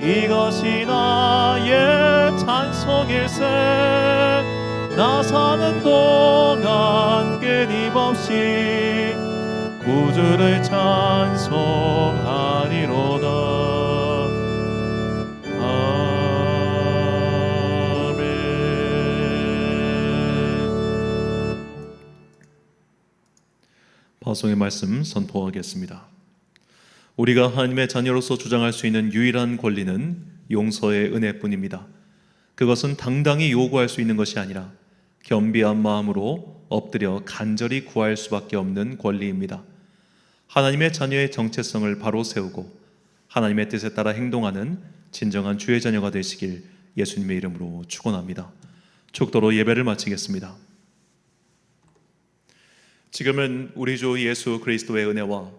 이것이 나의 찬송일세. 나 사는 동안 끊임없이 구주를 찬송하리로다. 파송의 말씀 선포하겠습니다. 우리가 하나님의 자녀로서 주장할 수 있는 유일한 권리는 용서의 은혜뿐입니다. 그것은 당당히 요구할 수 있는 것이 아니라 겸비한 마음으로 엎드려 간절히 구할 수밖에 없는 권리입니다. 하나님의 자녀의 정체성을 바로 세우고 하나님의 뜻에 따라 행동하는 진정한 주의 자녀가 되시길 예수님의 이름으로 축원합니다. 축도로 예배를 마치겠습니다. 지금은 우리 주 예수 그리스도의 은혜와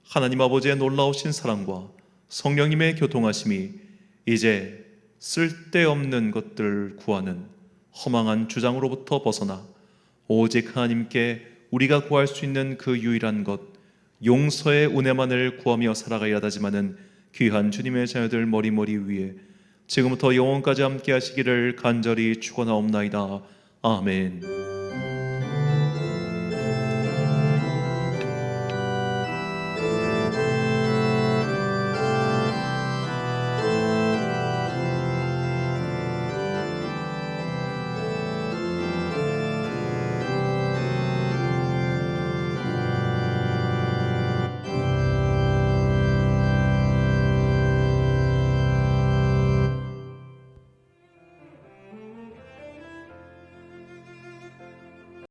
하나님 아버지의 놀라우신 사랑과 성령님의 교통하심이 이제 쓸데없는 것들을 구하는 허망한 주장으로부터 벗어나 오직 하나님께 우리가 구할 수 있는 그 유일한 것 용서의 은혜만을 구하며 살아가야 하다지만은 귀한 주님의 자녀들 머리머리 위에 지금부터 영원까지 함께 하시기를 간절히 축원하옵나이다. 아멘.